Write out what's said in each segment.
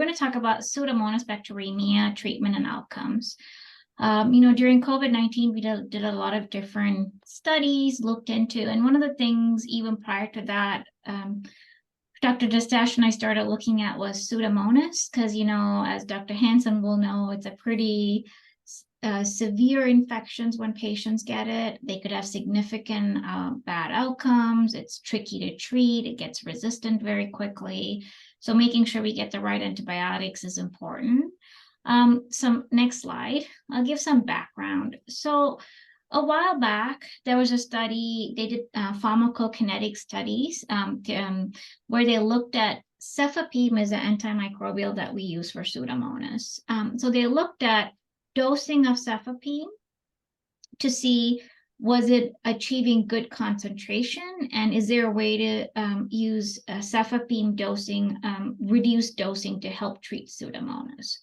We're going to talk about Pseudomonas bacteremia treatment and outcomes. During COVID-19, we did a lot of different studies, looked into, and one of the things even prior to that, Dr. Destache and I started looking at was Pseudomonas, because, as Dr. Hansen will know, it's a pretty severe infections when patients get it. They could have significant bad outcomes. It's tricky to treat. It gets resistant very quickly. So making sure we get the right antibiotics is important. Next slide, I'll give some background. So a while back, there was a study, they did pharmacokinetic studies where they looked at cefepime as an antimicrobial that we use for Pseudomonas. So they looked at dosing of cefepime to see was it achieving good concentration, and is there a way to use cefepime dosing, reduced dosing to help treat Pseudomonas.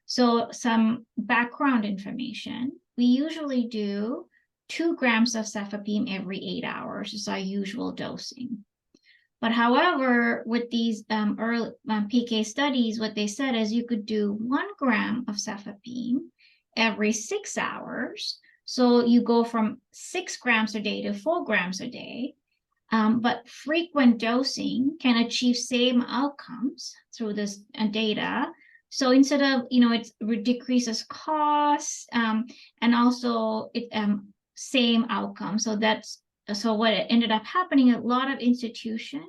So some background information, we usually do 2 grams of cefepime every 8 hours is our usual dosing. But however, with these early PK studies, what they said is you could do 1 gram of cefepime every 6 hours. So you go from 6 grams a day to 4 grams a day. But frequent dosing can achieve same outcomes through this data. So instead of, it decreases costs and also it same outcome. So what ended up happening, a lot of institutions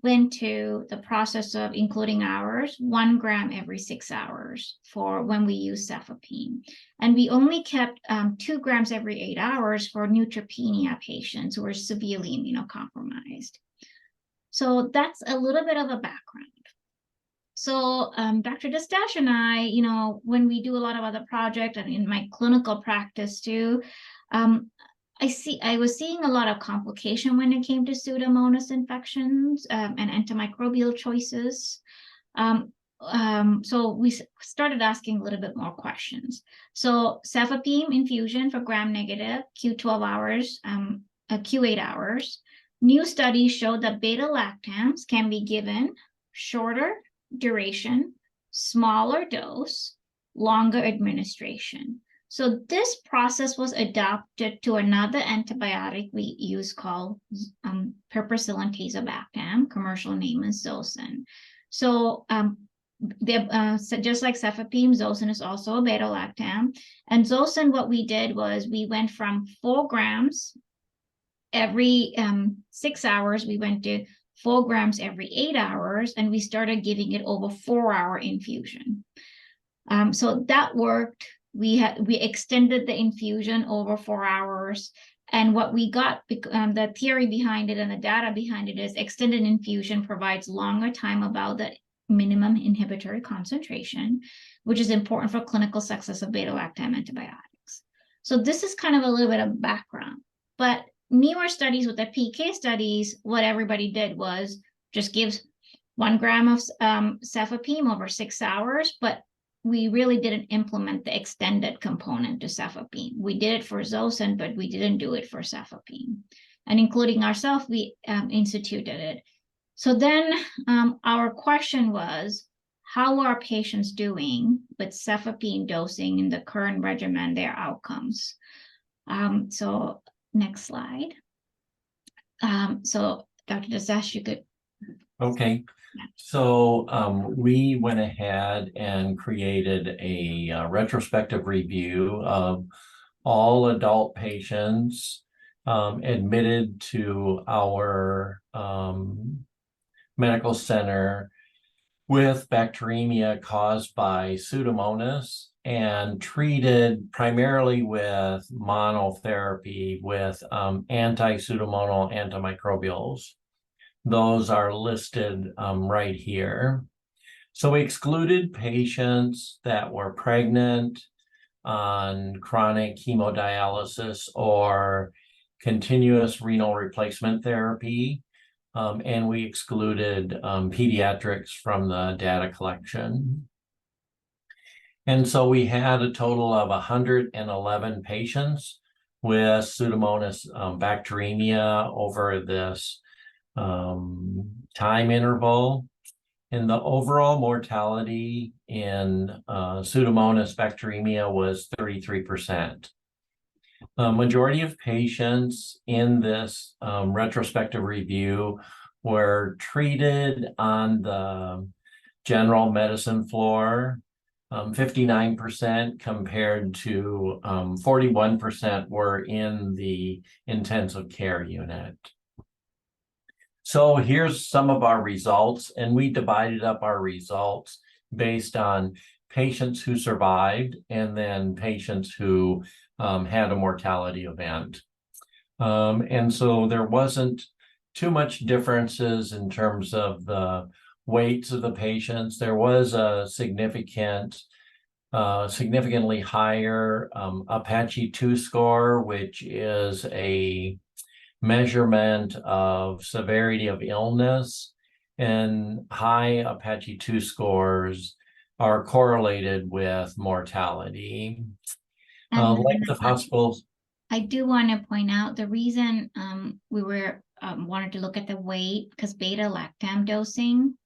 went to the process of including hours, 1 gram every 6 hours for when we use cefepime. And we only kept 2 grams every 8 hours for neutropenia patients who were severely immunocompromised. So that's a little bit of a background. So Dr. Destache and I, when we do a lot of other projects and in my clinical practice too, I was seeing a lot of complication when it came to Pseudomonas infections and antimicrobial choices. So we started asking a little bit more questions. So cefepime infusion for gram-negative, Q12 hours, Q8 hours. New studies showed that beta-lactams can be given shorter duration, smaller dose, longer administration. So this process was adapted to another antibiotic we use called piperacillin tazobactam, commercial name is Zosyn. So just like cefepime, Zosyn is also a beta-lactam. And Zosyn, what we did was we went from 4 grams every 6 hours, we went to 4 grams every 8 hours, and we started giving it over 4-hour infusion. So that worked. We extended the infusion over 4 hours, and what we got, the theory behind it and the data behind it is extended infusion provides longer time about the minimum inhibitory concentration, which is important for clinical success of beta-lactam antibiotics. So this is kind of a little bit of background, but newer studies with the PK studies, what everybody did was just gives 1 gram of cefepime over 6 hours, but we really didn't implement the extended component to cefepime. We did it for Zosyn, but we didn't do it for cefepime. And including ourselves, we instituted it. So then our question was, how are patients doing with cefepime dosing in the current regimen, their outcomes? So next slide. So Dr. Destache, you could. Okay. So we went ahead and created a retrospective review of all adult patients admitted to our medical center with bacteremia caused by Pseudomonas and treated primarily with monotherapy with anti-pseudomonal antimicrobials. Those are listed right here. So we excluded patients that were pregnant, on chronic hemodialysis or continuous renal replacement therapy, and we excluded pediatrics from the data collection. And so we had a total of 111 patients with Pseudomonas bacteremia over this time interval. and the overall mortality in Pseudomonas bacteremia was 33%. The majority of patients in this retrospective review were treated on the general medicine floor, 59% compared to 41% were in the intensive care unit. So here's some of our results, and we divided up our results based on patients who survived and then patients who had a mortality event. And so there wasn't too much differences in terms of the weights of the patients. There was a significantly higher Apache 2 score, which is a measurement of severity of illness, and high Apache 2 scores are correlated with mortality. Length of hospitals. I do want to point out the reason we were wanted to look at the weight, because beta-lactam dosing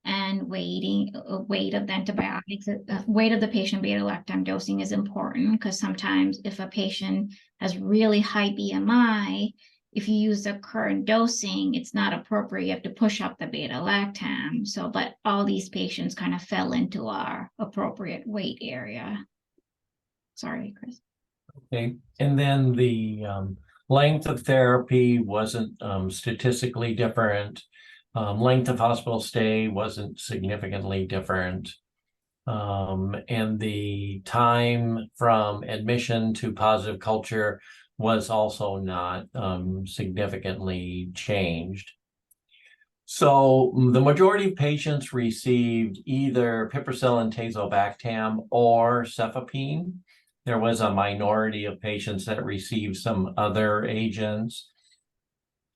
and weight of the antibiotics, weight of the patient beta-lactam dosing is important, because sometimes if a patient has really high BMI, if you use the current dosing, it's not appropriate. You have to push up the beta-lactam. So, but all these patients kind of fell into our appropriate weight area. Sorry, Chris. Okay, and then the length of therapy wasn't statistically different. Length of hospital stay wasn't significantly different. And the time from admission to positive culture was also not significantly changed. So the majority of patients received either piperacillin and tazobactam or cefepime. There was a minority of patients that received some other agents.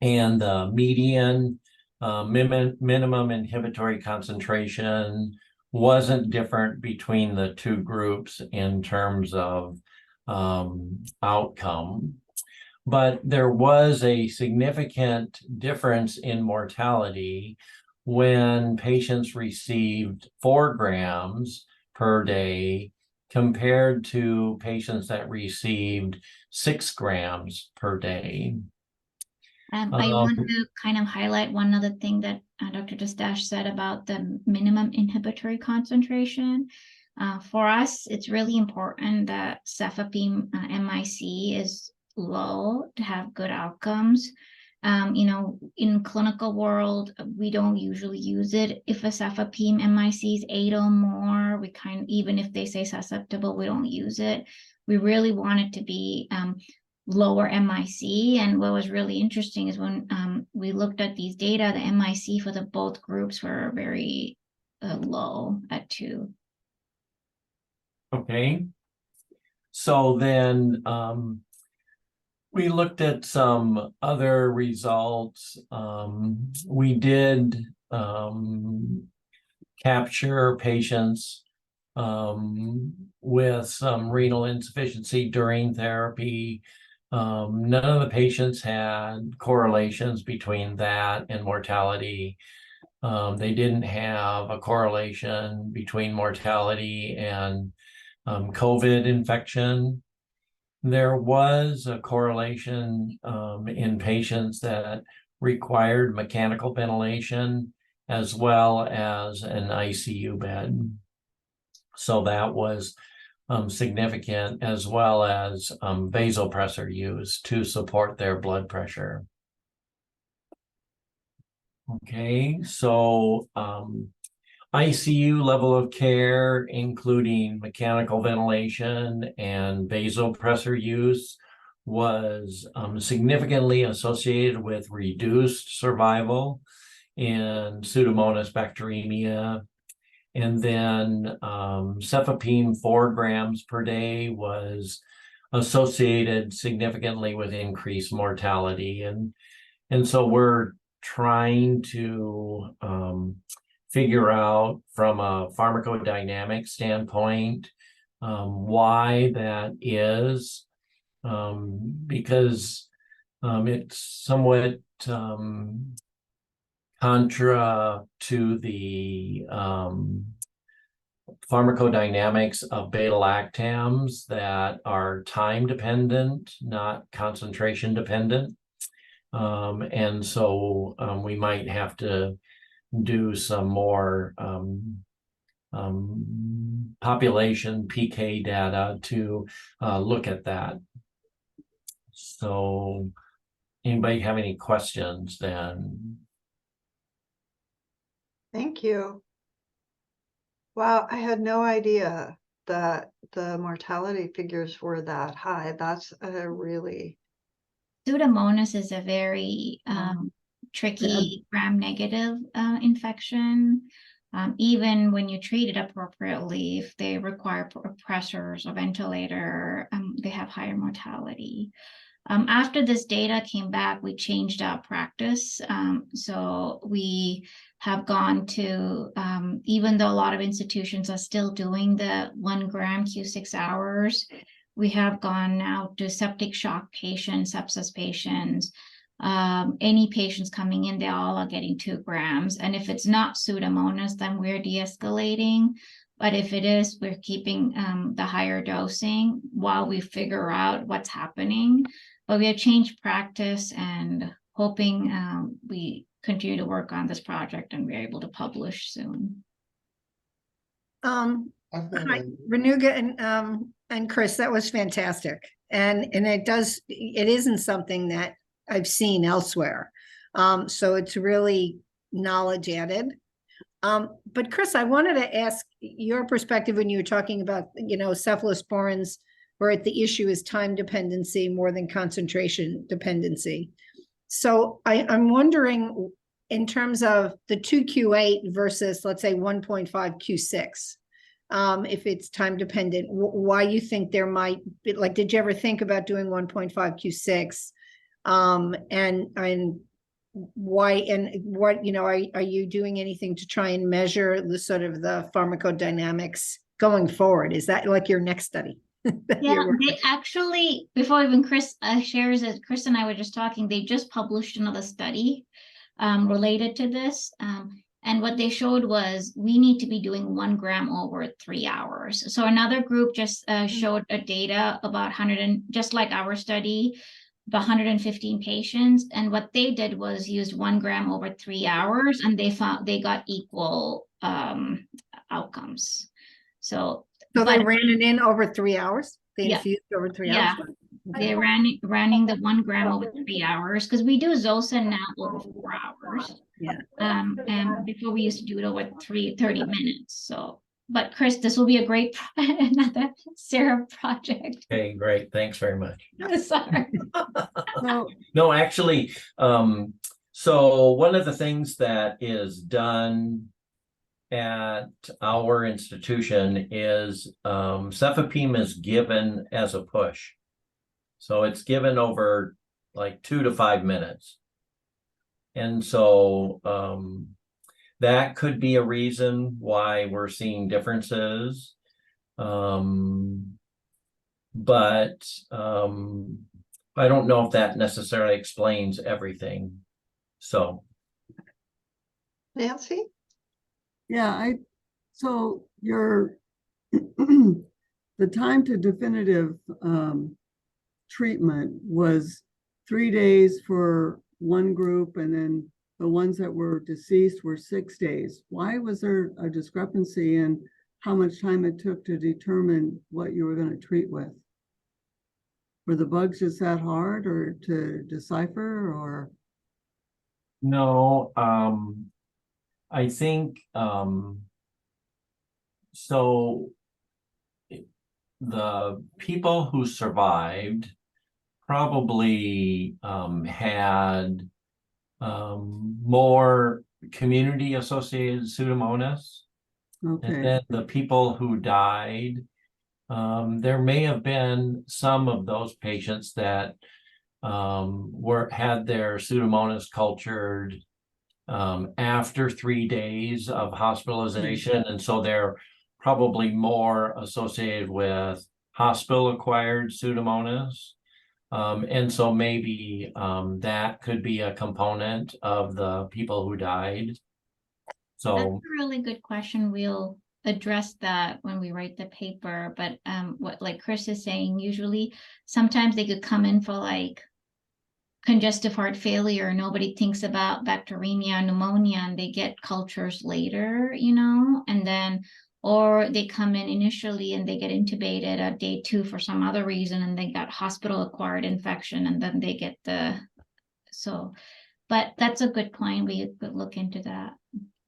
And the median minimum inhibitory concentration wasn't different between the two groups in terms of outcome. But there was a significant difference in mortality when patients received 4 grams per day compared to patients that received 6 grams per day. I want to kind of highlight one other thing that Dr. Destache said about the minimum inhibitory concentration. For us, it's really important that cefepime MIC is low to have good outcomes. In clinical world, we don't usually use it. If a cefepime MIC is 8 or more, even if they say susceptible, we don't use it. We really want it to be lower MIC. And what was really interesting is when we looked at these data, the MIC for both groups were very low at 2. Okay. So then we looked at some other results. We did capture patients with some renal insufficiency during therapy. None of the patients had correlations between that and mortality. They didn't have a correlation between mortality and COVID infection. There was a correlation in patients that required mechanical ventilation as well as an ICU bed. So that was significant, as well as vasopressor use to support their blood pressure. Okay, so ICU level of care, including mechanical ventilation and vasopressor use, was significantly associated with reduced survival in Pseudomonas bacteremia. And then cefepime 4 grams per day was associated significantly with increased mortality. And so we're trying to figure out from a pharmacodynamic standpoint why that is, because it's somewhat contra to the pharmacodynamics of beta-lactams that are time dependent, not concentration dependent. And so we might have to do some more population PK data to look at that. So anybody have any questions then? Thank you. Wow, I had no idea that the mortality figures were that high. That's a really... Pseudomonas is a very tricky gram-negative infection. Even when you treat it appropriately, if they require pressors or ventilator, they have higher mortality. After this data came back, we changed our practice. So we have gone to, even though a lot of institutions are still doing the 1 gram Q6 hours, we have gone now to septic shock patients, sepsis patients, any patients coming in, they all are getting 2 grams. And if it's not Pseudomonas, then we're de-escalating. But if it is, we're keeping the higher dosing while we figure out what's happening. But we have changed practice and hoping we continue to work on this project and we're able to publish soon. Hi, Renuga and Chris, that was fantastic. And it isn't something that I've seen elsewhere. So it's really knowledge added. But Chris, I wanted to ask your perspective when you were talking about, cephalosporins, where the issue is time dependency more than concentration dependency. So I'm wondering, in terms of the 2Q8 versus, let's say, 1.5 Q6, if it's time dependent, why you think there might be, like, did you ever think about doing 1.5 Q6? And why, and what, are you doing anything to try and measure the sort of the pharmacodynamics going forward? Is that like your next study? Yeah, they actually, before even Chris shares it, Chris and I were just talking, they just published another study related to this. And what they showed was we need to be doing 1 gram over 3 hours. So another group just showed a data about 100, and just like our study, about 115 patients. And what they did was used 1 gram over 3 hours, and they found they got equal outcomes. So they ran it in over 3 hours? They Yeah. infused over 3 Yeah. hours? They running the 1 gram over 3 hours, because we do Zosyn now over 4 hours. Yeah. And before we used to do it over 30 minutes. So, but Chris, this will be a great another Sarah project. Okay, great. Thanks very much. Sorry. No, actually, so one of the things that is done at our institution is cefepime is given as a push. So it's given over like 2 to 5 minutes. And so that could be a reason why we're seeing differences. But I don't know if that necessarily explains everything. So Nancy? Yeah, so your the time to definitive treatment was 3 days for one group, and then the ones that were deceased were 6 days. Why was there a discrepancy in how much time it took to determine what you were going to treat with? Were the bugs just that hard or to decipher, or? no, I think so the people who survived probably had more community associated Pseudomonas. Okay. And then the people who died, there may have been some of those patients that had their Pseudomonas cultured after 3 days of hospitalization, and so they're probably more associated with hospital-acquired Pseudomonas. And so maybe that could be a component of the people who died. That's So, a really good question. We'll address that when we write the paper. But what like Chris is saying, usually sometimes they could come in for like congestive heart failure. Nobody thinks about bacteremia, pneumonia, and they get cultures later, and then or they come in initially and they get intubated at day 2 for some other reason, and they got hospital acquired infection, and then they get but that's a good point. We could look into that.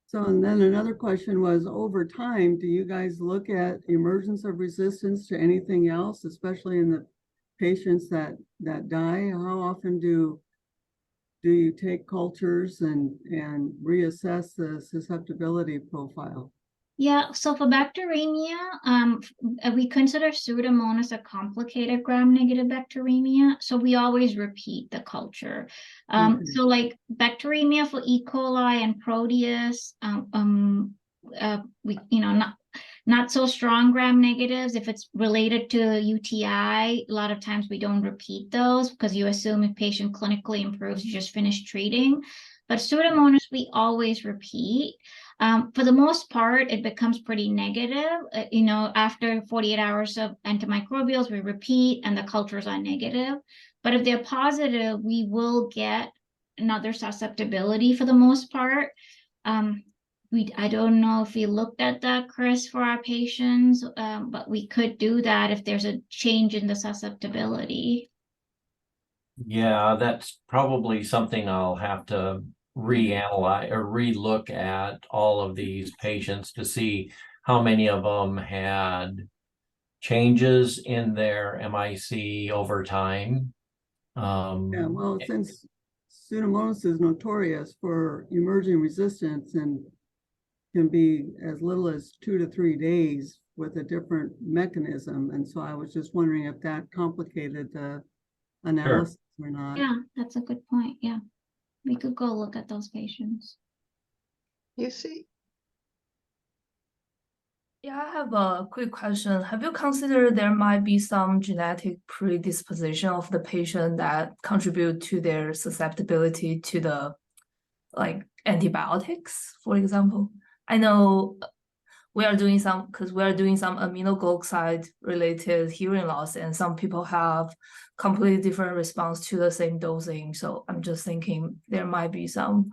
So, and then another question was, over time, do you guys look at emergence of resistance to anything else, especially in the patients that die? How often do you take cultures and reassess the susceptibility profile? Yeah, so for bacteremia, we consider Pseudomonas a complicated gram-negative bacteremia, so we always repeat the culture. So like bacteremia for E. coli and Proteus, we not so strong gram-negatives. If it's related to UTI, a lot of times we don't repeat those because you assume if patient clinically improves, you just finish treating. But Pseudomonas we always repeat. For the most part, it becomes pretty negative. After 48 hours of antimicrobials, we repeat and the cultures are negative. But if they're positive, we will get another susceptibility for the most part. I don't know if we looked at that, Chris, for our patients, but we could do that if there's a change in the susceptibility. yeah, that's probably something I'll have to reanalyze or relook at all of these patients to see how many of them had changes in their MIC over time. Yeah, well, since Pseudomonas is notorious for emerging resistance and can be as little as 2 to 3 days with a different mechanism. And so I was just wondering if that complicated the analysis or not. Yeah, that's a good point. Yeah, we could go look at those patients. You see, Yeah, I have a quick question. Have you considered there might be some genetic predisposition of the patient that contribute to their susceptibility to the antibiotics, for example? I know we are doing some aminoglycoside related hearing loss, and some people have completely different response to the same dosing. So I'm just thinking there might be some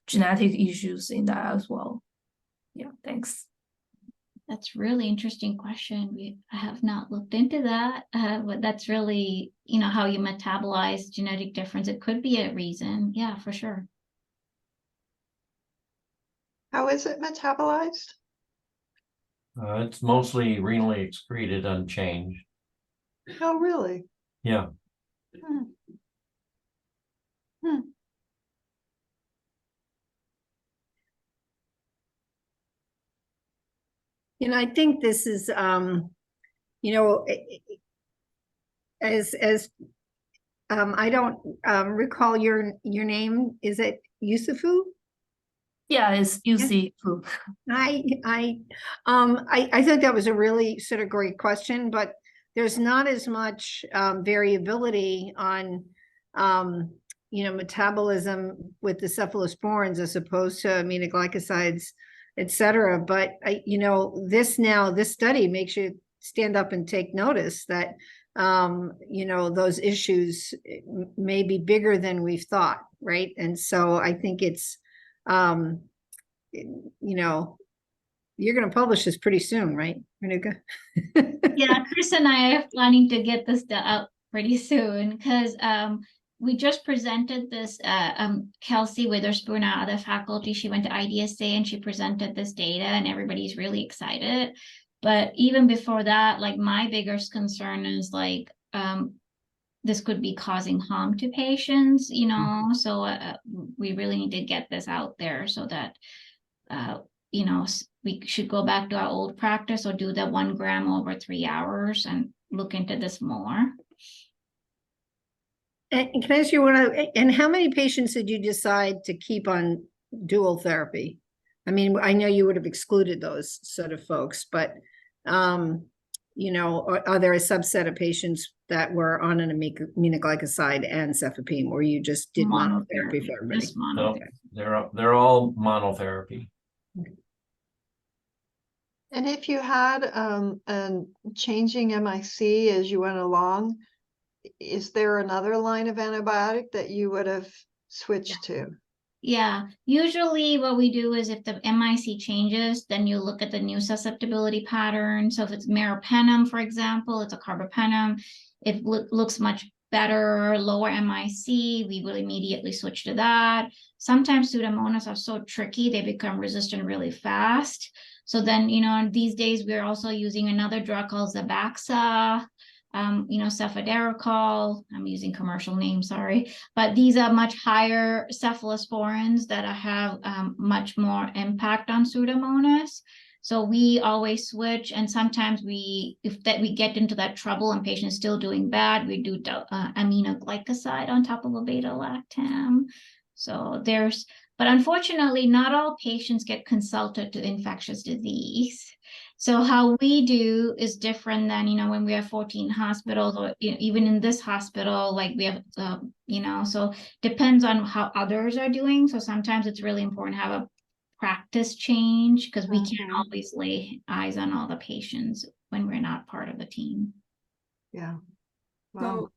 genetic issues in that as well. Yeah, thanks. That's really interesting question. I have not looked into that, but that's really, how you metabolize genetic difference. It could be a reason. Yeah, for sure. how is it metabolized? It's mostly renally excreted unchanged. Oh, really? Yeah. Hmm. Hmm. I think this is, as I don't recall your name. Is it Yusufu? Yeah, it's UC food. I think that was a really sort of great question, but there's not as much variability on metabolism with the cephalosporins as opposed to aminoglycosides, et cetera. But this study makes you stand up and take notice that those issues may be bigger than we've thought, right? And so I think it's you're going to publish this pretty soon, right, Renuga? Yeah, Chris and I are planning to get this out pretty soon because we just presented this, Kelsey Witherspoon, our other faculty, she went to IDSA and she presented this data and everybody's really excited. But even before that, like my biggest concern is this could be causing harm to patients, so we really need to get this out there so that, we should go back to our old practice or do the 1 gram over 3 hours and look into this more. And can I ask you and how many patients did you decide to keep on dual therapy? I mean, I know you would have excluded those sort of folks, but or are there a subset of patients that were on an aminoglycoside and cefepime, or you just did monotherapy for everybody? Just monotherapy. They're all monotherapy. And if you had changing MIC as you went along, is there another line of antibiotic that you would have switched to? Yeah, usually what we do is if the MIC changes, then you look at the new susceptibility pattern. So if it's meropenem, for example, it's a carbapenem. If it looks much better, lower MIC, we will immediately switch to that. Sometimes Pseudomonas are so tricky, they become resistant really fast. So then, these days we're also using another drug called Zabaxa, cefiderocol. I'm using commercial names, sorry. But these are much higher cephalosporins that have much more impact on Pseudomonas. So we always switch, and sometimes if we get into that trouble and patient's still doing bad, we do aminoglycoside on top of a beta-lactam. So but unfortunately, not all patients get consulted to infectious disease. So how we do is different than, when we have 14 hospitals, or even in this hospital, like we have, so depends on how others are doing. So sometimes it's really important to have a practice change, because we can't always lay eyes on all the patients when we're not part of the team. Yeah. Wow. So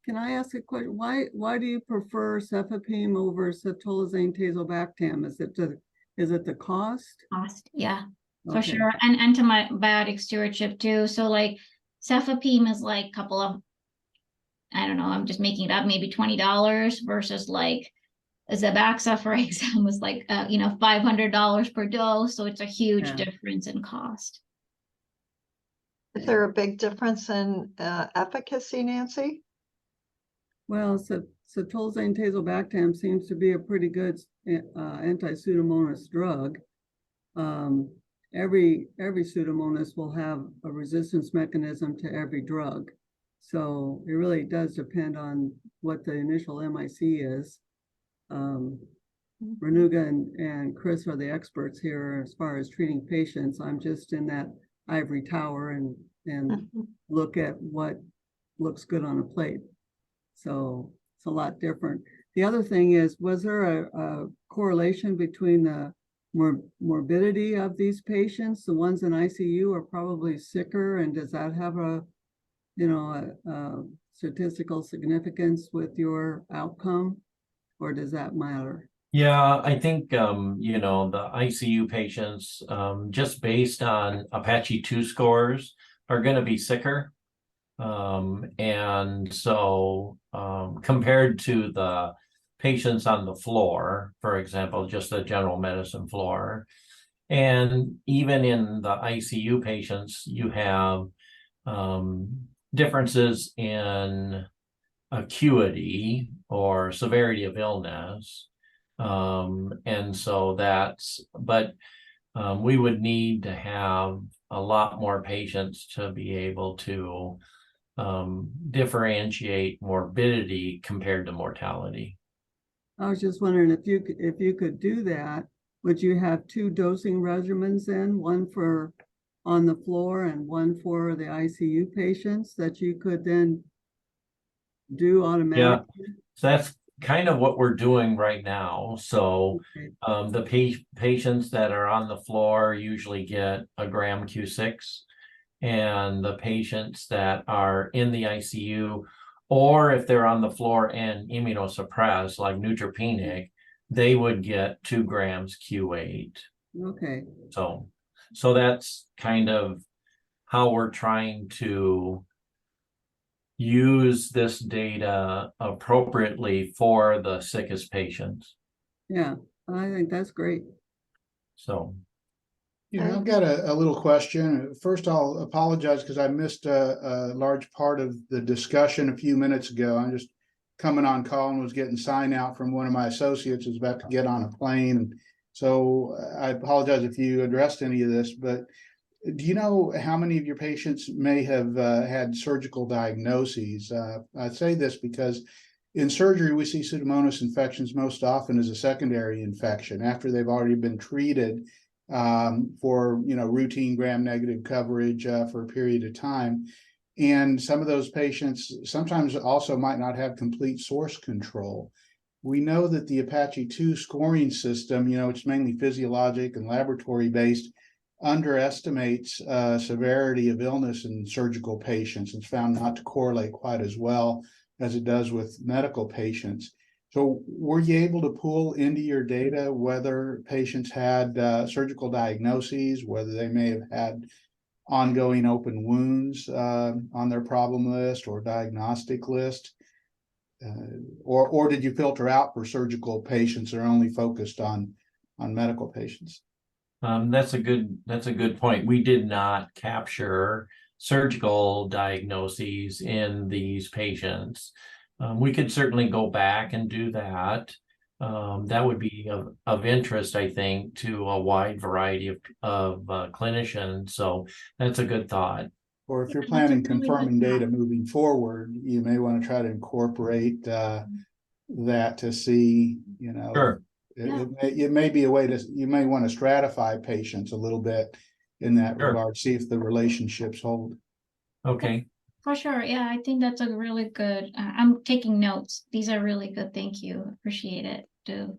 can I ask a question? Why do you prefer cefepime over cetolizine tazobactam? Is it the cost? Cost, yeah, for Okay. sure. And antibiotic stewardship too. So like cefepime is like a couple of, I don't know, I'm just making it up, maybe $20 versus like Zabaxa, for example, is like, $500 per dose. So it's a huge difference in cost. Is there a big difference in efficacy, Nancy? Well, cetolizine tazobactam seems to be a pretty good anti-Pseudomonas drug. Every Pseudomonas will have a resistance mechanism to every drug. So it really does depend on what the initial MIC is. Renuga and Chris are the experts here as far as treating patients. I'm just in that ivory tower and look at what looks good on a plate. So it's a lot different. The other thing is, was there a correlation between the morbidity of these patients? The ones in ICU are probably sicker, and does that have a statistical significance with your outcome, or does that matter? Yeah, I think, the ICU patients, just based on Apache 2 scores, are going to be sicker. And so compared to the patients on the floor, for example, just the general medicine floor, and even in the ICU patients, you have differences in acuity or severity of illness. And so we would need to have a lot more patients to be able to differentiate morbidity compared to mortality. I was just wondering if you could do that, would you have 2 dosing regimens then, one for on the floor and one for the ICU patients that you could then do automatically? Yeah, so that's kind of what we're doing right now. So the patients that are on the floor usually get a gram Q6, and the patients that are in the ICU, or if they're on the floor and immunosuppressed, like neutropenic, they would get 2 grams Q8. Okay. So that's kind of how we're trying to use this data appropriately for the sickest patients. Yeah, I think that's great. So. I've got a little question. First, I'll apologize because I missed a large part of the discussion a few minutes ago. I'm just coming on call and was getting sign out from one of my associates who's about to get on a plane. So I apologize if you addressed any of this, but do you know how many of your patients may have had surgical diagnoses? I say this because in surgery, we see Pseudomonas infections most often as a secondary infection after they've already been treated. for, routine gram-negative coverage for a period of time. And some of those patients sometimes also might not have complete source control. We know that the Apache 2 scoring system, it's mainly physiologic and laboratory based, underestimates severity of illness in surgical patients. It's found not to correlate quite as well as it does with medical patients. So were you able to pull into your data whether patients had surgical diagnoses, whether they may have had ongoing open wounds on their problem list or diagnostic list? Or did you filter out for surgical patients that are only focused on medical patients? That's a good point. We did not capture surgical diagnoses in these patients. We could certainly go back and do that. That would be of interest, I think, to a wide variety of clinicians. So that's a good thought. Or if you're planning confirming data moving forward, you may want to try to incorporate that to see, Sure. It may be a way you may want to stratify patients a little bit in that Sure. regard, see if the relationships hold. Okay. For sure. Yeah, I think that's a really good, I'm taking notes. These are really good. Thank you. Appreciate it too.